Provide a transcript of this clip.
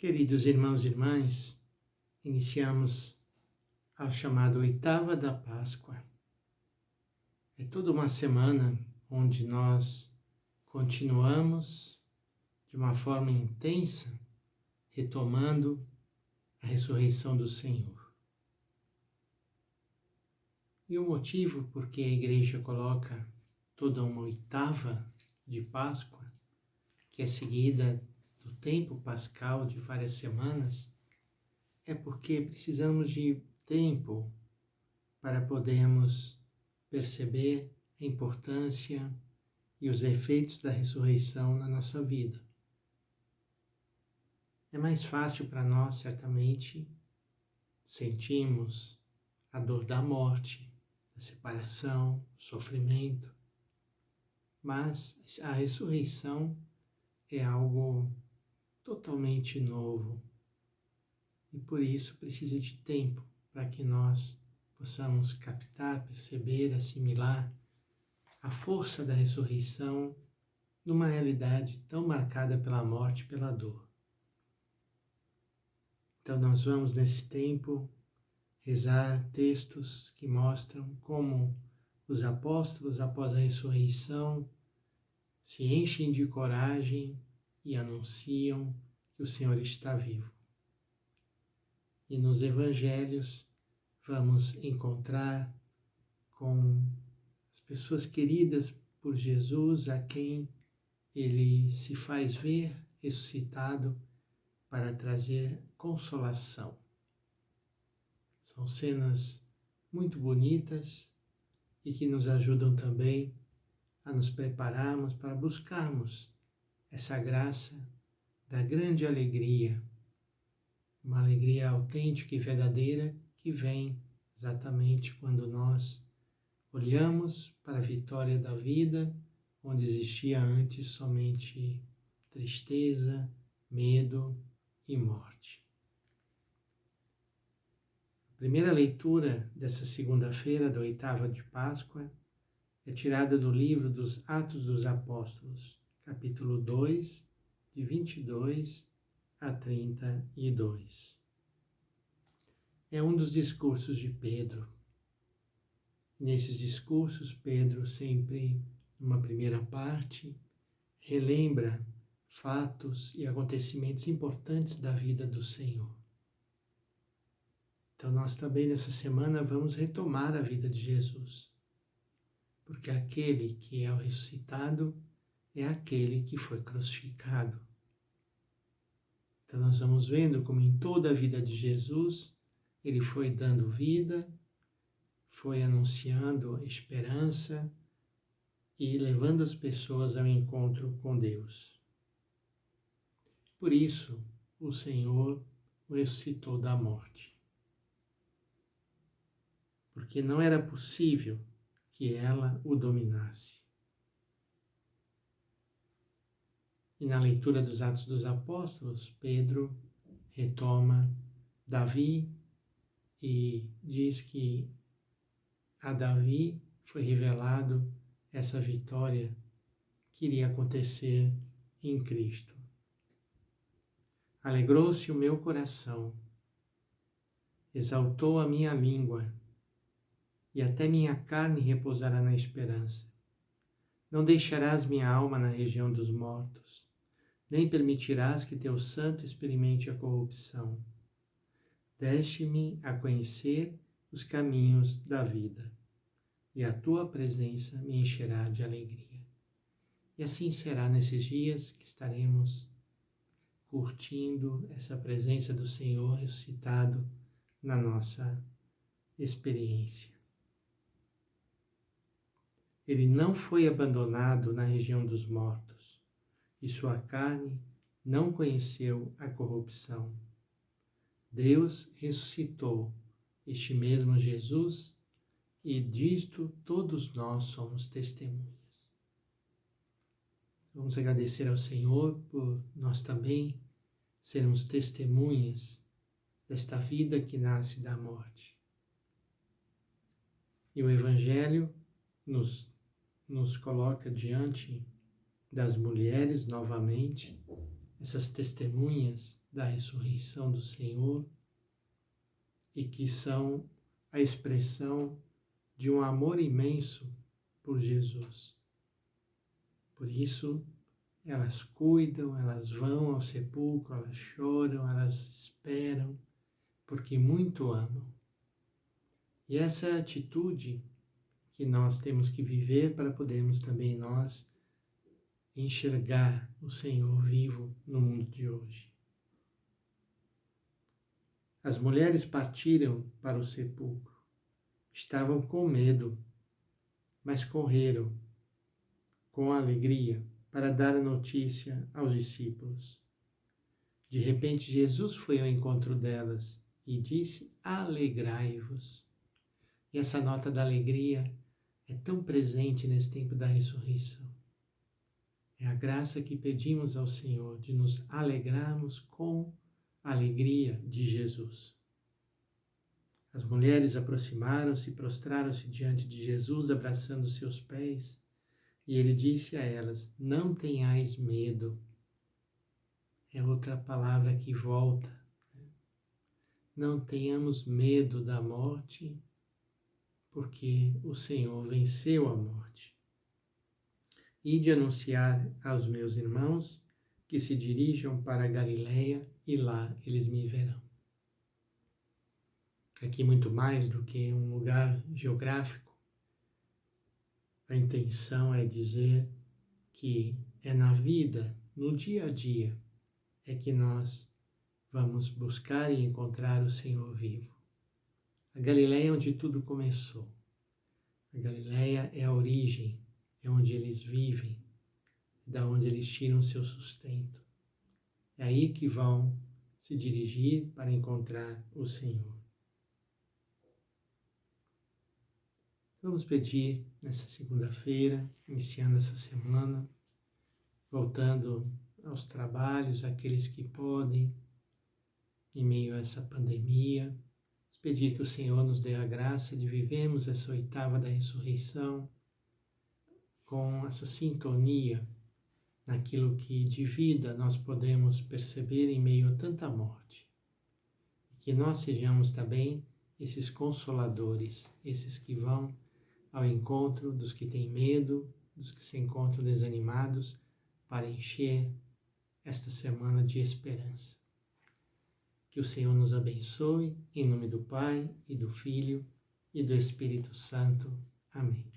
Queridos irmãos e irmãs, iniciamos a chamada oitava da Páscoa. É toda uma semana onde nós continuamos de uma forma intensa, retomando a ressurreição do Senhor. E o motivo por que a Igreja coloca toda uma oitava de Páscoa, que é seguida do tempo pascal de várias semanas, é porque precisamos de tempo para podermos perceber a importância e os efeitos da ressurreição na nossa vida. É mais fácil para nós, certamente, sentirmos a dor da morte, da separação, o sofrimento, mas a ressurreição é algo totalmente novo e por isso precisa de tempo para que nós possamos captar, perceber, assimilar a força da ressurreição numa realidade tão marcada pela morte e pela dor. Então nós vamos nesse tempo rezar textos que mostram como os apóstolos, após a ressurreição, se enchem de coragem e anunciam que o Senhor está vivo. E nos evangelhos vamos encontrar com as pessoas queridas por Jesus, a quem ele se faz ver ressuscitado para trazer consolação. São cenas muito bonitas e que nos ajudam também a nos prepararmos para buscarmos essa graça da grande alegria, uma alegria autêntica e verdadeira que vem exatamente quando nós olhamos para a vitória da vida, onde existia antes somente tristeza, medo e morte. A primeira leitura dessa segunda-feira, da oitava de Páscoa, é tirada do livro dos Atos dos Apóstolos, capítulo 2, de 22 a 32. É um dos discursos de Pedro. Nesses discursos, Pedro sempre, numa primeira parte, relembra fatos e acontecimentos importantes da vida do Senhor. Então nós também nessa semana vamos retomar a vida de Jesus, porque aquele que é o ressuscitado é aquele que foi crucificado. Então nós vamos vendo como em toda a vida de Jesus, ele foi dando vida, foi anunciando esperança e levando as pessoas ao encontro com Deus. Por isso, o Senhor o ressuscitou da morte. Porque não era possível que ela o dominasse. E na leitura dos Atos dos Apóstolos, Pedro retoma Davi e diz que a Davi foi revelado essa vitória que iria acontecer em Cristo. Alegrou-se o meu coração, exaltou a minha língua, e até minha carne repousará na esperança. Não deixarás minha alma na região dos mortos, nem permitirás que teu santo experimente a corrupção. Deste-me a conhecer os caminhos da vida, e a tua presença me encherá de alegria. E assim será nesses dias que estaremos curtindo essa presença do Senhor ressuscitado na nossa experiência. Ele não foi abandonado na região dos mortos, e sua carne não conheceu a corrupção. Deus ressuscitou este mesmo Jesus, e disto todos nós somos testemunhas. Vamos agradecer ao Senhor por nós também sermos testemunhas desta vida que nasce da morte. E o Evangelho nos coloca diante das mulheres novamente, essas testemunhas da ressurreição do Senhor e que são a expressão de um amor imenso por Jesus. Por isso, elas cuidam, elas vão ao sepulcro, elas choram, elas esperam, porque muito amam. E essa é a atitude que nós temos que viver para podermos também nós enxergar o Senhor vivo no mundo de hoje. As mulheres partiram para o sepulcro. Estavam com medo, mas correram com alegria para dar a notícia aos discípulos. De repente, Jesus foi ao encontro delas e disse: alegrai-vos. E essa nota da alegria é tão presente nesse tempo da ressurreição. É a graça que pedimos ao Senhor de nos alegrarmos com a alegria de Jesus. As mulheres aproximaram-se e prostraram-se diante de Jesus, abraçando seus pés, e ele disse a elas: não tenhais medo. É outra palavra que volta. Não tenhamos medo da morte, porque o Senhor venceu a morte. E de anunciar aos meus irmãos que se dirijam para a Galileia e lá eles me verão. Aqui muito mais do que um lugar geográfico, a intenção é dizer que é na vida, no dia a dia, é que nós vamos buscar e encontrar o Senhor vivo. A Galileia é onde tudo começou. A Galileia é a origem, é onde eles vivem, da onde eles tiram seu sustento. É aí que vão se dirigir para encontrar o Senhor. Vamos pedir nessa segunda-feira, iniciando essa semana, voltando aos trabalhos, aqueles que podem, em meio a essa pandemia, pedir que o Senhor nos dê a graça de vivermos essa oitava da ressurreição com essa sintonia naquilo que de vida nós podemos perceber em meio a tanta morte. E que nós sejamos também esses consoladores, esses que vão ao encontro dos que têm medo, dos que se encontram desanimados, para encher esta semana de esperança. Que o Senhor nos abençoe, em nome do Pai, e do Filho, e do Espírito Santo. Amém.